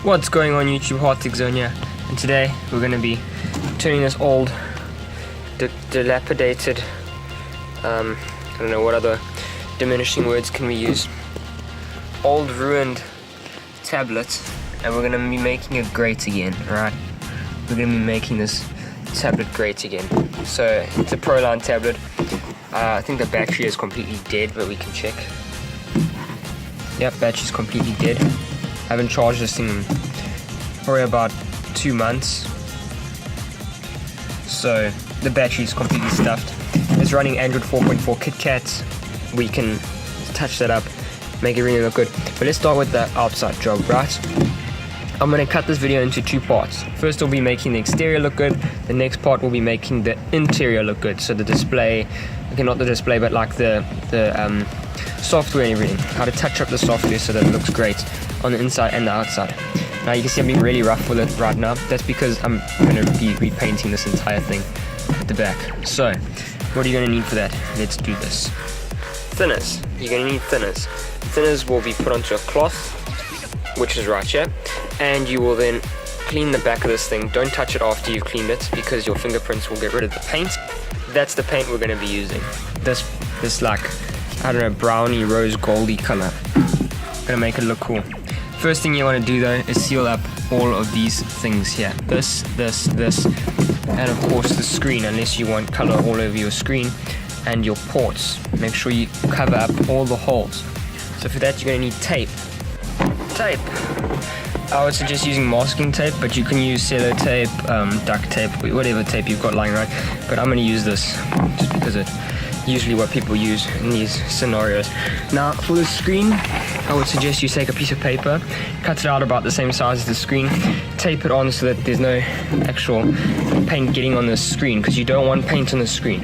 What's going on YouTube, Heartig Zone here, and today we're going to be turning this old, dilapidated, I don't know what other diminishing words can we use, old ruined tablet, and we're going to be making it great again, alright? We're going to be making this tablet great again. So it's a Proline tablet. I think the battery is completely dead, but we can check. Yep, battery's completely dead. I haven't charged this thing in probably about 2 months. So the battery's completely stuffed. It's running Android 4.4 KitKat. We can touch that up, make it really look good. But let's start with the outside job, right? I'm going to cut this video into 2 parts. First we'll be making the exterior look good. The next part will be making the interior look good. So the display, okay, not the display, but like the software and everything. How to touch up the software so that it looks great on the inside and the outside. Now you can see I'm being really rough with it right now. That's because I'm going to be repainting this entire thing at the back. So what are you going to need for that? Let's do this. Thinners. You're going to need thinners. Thinners will be put onto a cloth, which is right here, and you will then clean the back of this thing. Don't touch it after you've cleaned it because your fingerprints will get rid of the paint. That's the paint we're going to be using. This like, I don't know, browny rose goldy color. Gonna make it look cool. First thing you want to do though is seal up all of these things here. This, and of course the screen, unless you want color all over your screen, and your ports. Make sure you cover up all the holes. So for that you're gonna need tape. I would suggest using masking tape, but you can use sellotape, duct tape, whatever tape you've got lying around. But I'm gonna use this just because it's usually what people use in these scenarios. Now for the screen, I would suggest you take a piece of paper, cut it out about the same size as the screen, tape it on so that there's no actual paint getting on the screen, because you don't want paint on the screen.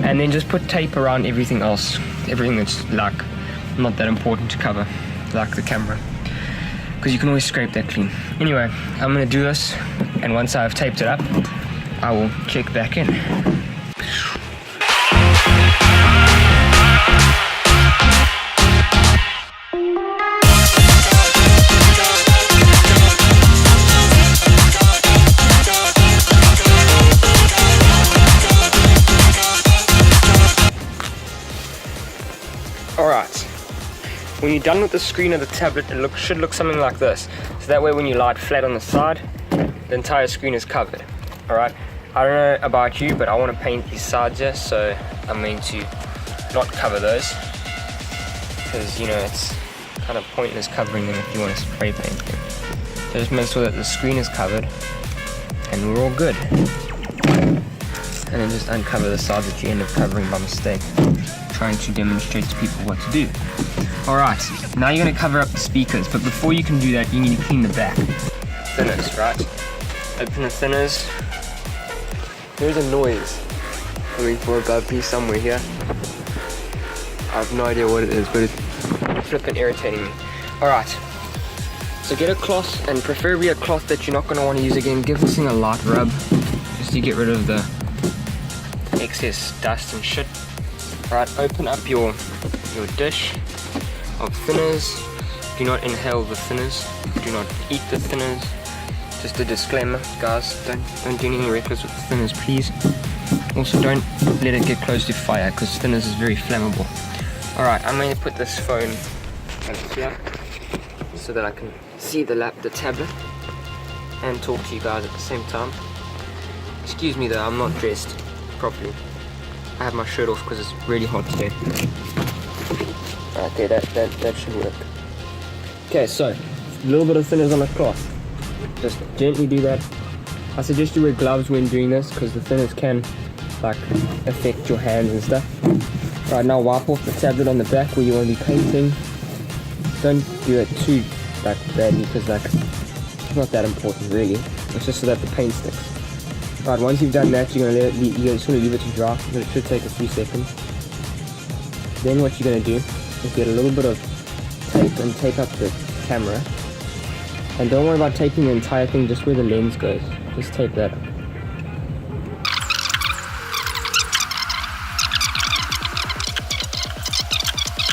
And then just put tape around everything else, everything that's like not that important to cover, like the camera, because you can always scrape that clean. Anyway, I'm gonna do this, and once I've taped it up, I will check back in. Alright, when you're done with the screen of the tablet, it should look something like this. So that way when you lie it flat on the side, the entire screen is covered. Alright, I don't know about you, but I want to paint these sides here, so I'm going to not cover those. Because, you know, it's kind of pointless covering them if you want to spray paint them. So just make sure that the screen is covered, and we're all good. And then just uncover the sides that you end up covering by mistake, trying to demonstrate to people what to do. Alright, now you're going to cover up the speakers, but before you can do that you need to clean the back. Thinners, right? Open the thinners. There's a noise coming from above me somewhere here. I have no idea what it is, but it's flipping irritating me. Alright, so get a cloth, and preferably a cloth that you're not going to want to use again. Give this thing a light rub, just to get rid of the excess dust and shit. Alright, open up your dish of thinners. Do not inhale the thinners. Do not eat the thinners. Just a disclaimer, guys. Don't do anything reckless with the thinners, please. Also, don't let it get close to fire, because thinners is very flammable. Alright, I'm going to put this phone over here so that I can see the tablet and talk to you guys at the same time. Excuse me though, I'm not dressed properly. I have my shirt off because it's really hot today. Okay, that should work. Okay, so a little bit of thinners on the cloth. Just gently do that. I suggest you wear gloves when doing this because the thinners can like affect your hands and stuff. Right, now wipe off the tablet on the back where you want to be painting. Don't do it too like badly because like it's not that important really. It's just so that the paint sticks. Right, once you've done that, you're just going to leave it to dry, but it should take a few seconds. Then what you're going to do is get a little bit of tape and tape up the camera. And don't worry about taping the entire thing, just where the lens goes. Just tape that up.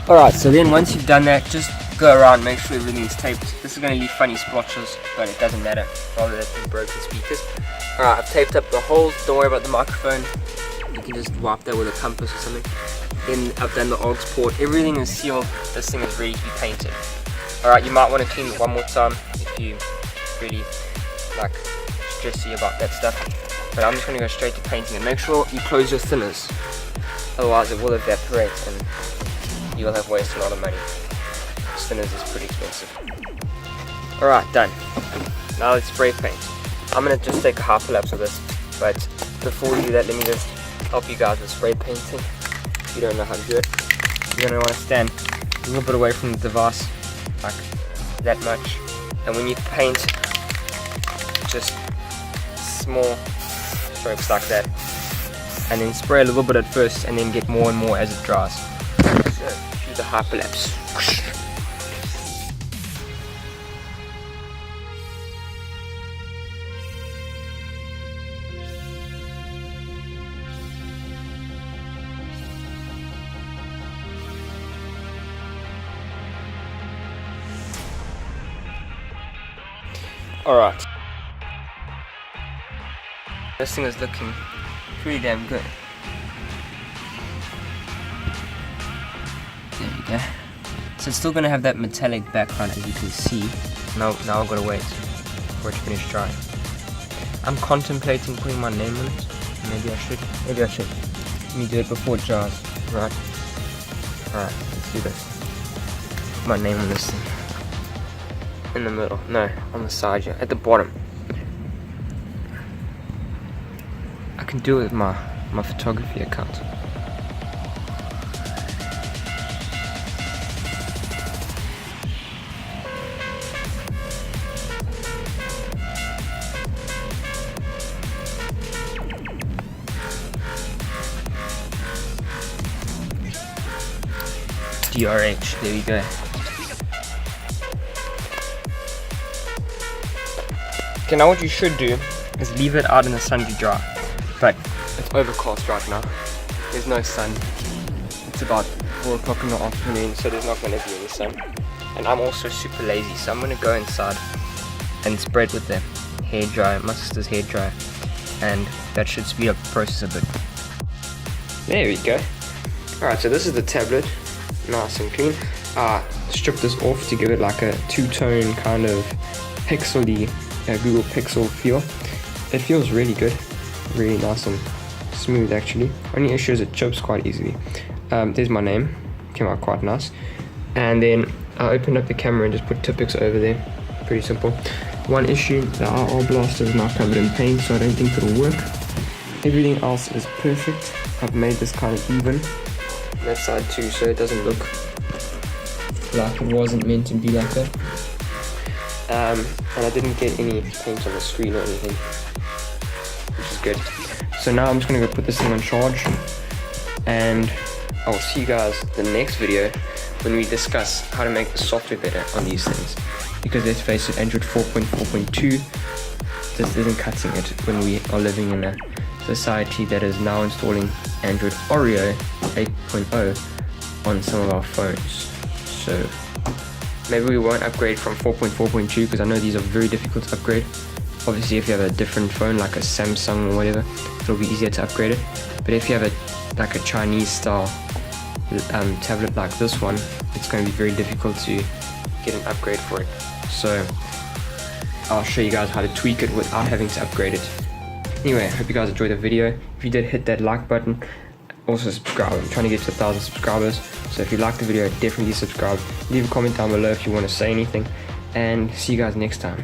Alright, so then once you've done that, just go around, make sure everything's taped. This is going to leave funny splotches, but it doesn't matter, rather than broken speakers. Alright, I've taped up the holes, don't worry about the microphone. You can just wipe that with a compass or something. Then I've done the aux port, everything is sealed, this thing is ready to be painted. Alright, you might want to clean it one more time if you really like stressy about that stuff. But I'm just going to go straight to painting it. Make sure you close your thinners, otherwise it will evaporate and you'll have wasted a lot of money. Thinners is pretty expensive. Alright, done. Now let's spray paint. I'm going to just take a hyperlapse of this, but before we do that, let me just help you guys with spray painting. If you don't know how to do it, you're going to want to stand a little bit away from the device, like that much. And when you paint, just small strokes like that. And then spray a little bit at first, and then get more and more as it dries. So, do the hyperlapse. Alright. This thing is looking pretty damn good. There we go. So it's still going to have that metallic background, as you can see. Now I've got to wait for it to finish drying. I'm contemplating putting my name on it. Maybe I should. Let me do it before it dries. Right. Alright, let's do this. Put my name on this thing. In the middle, no, on the side here, at the bottom. I can do it with my photography account. DRH, there we go. Okay, now what you should do is leave it out in the sun to dry. But it's overcast right now. There's no sun. It's about 4 o'clock in the afternoon, so there's not going to be any sun. And I'm also super lazy, so I'm going to go inside and spray it with the hairdryer, my sister's hairdryer. And that should speed up the process a bit. There we go. Alright, so this is the tablet. Nice and clean. Strip this off to give it like a two-tone kind of pixely Google Pixel feel. It feels really good, really nice and smooth actually. Only issue is it chips quite easily. There's my name, came out quite nice. And then I opened up the camera and just put Tipex over there. Pretty simple. One issue, the RR blaster is now covered in paint, so I don't think it'll work. Everything else is perfect. I've made this kind of even. That side too, so it doesn't look like it wasn't meant to be like that. And I didn't get any paint on the screen or anything, which is good. So now I'm just gonna go put this thing on charge, and I'll see you guys in the next video when we discuss how to make the software better on these things. Because let's face it, Android 4.4.2 just isn't cutting it when we are living in a society that is now installing Android Oreo 8.0 on some of our phones. So maybe we won't upgrade from 4.4.2 because I know these are very difficult to upgrade. Obviously if you have a different phone like a Samsung or whatever, it'll be easier to upgrade it. But if you have a Chinese style tablet like this one, it's going to be very difficult to get an upgrade for it. So I'll show you guys how to tweak it without having to upgrade it. Anyway, I hope you guys enjoyed the video. If you did, hit that like button. Also subscribe. I'm trying to get to 1,000 subscribers. So if you liked the video, definitely subscribe. Leave a comment down below if you want to say anything. And see you guys next time.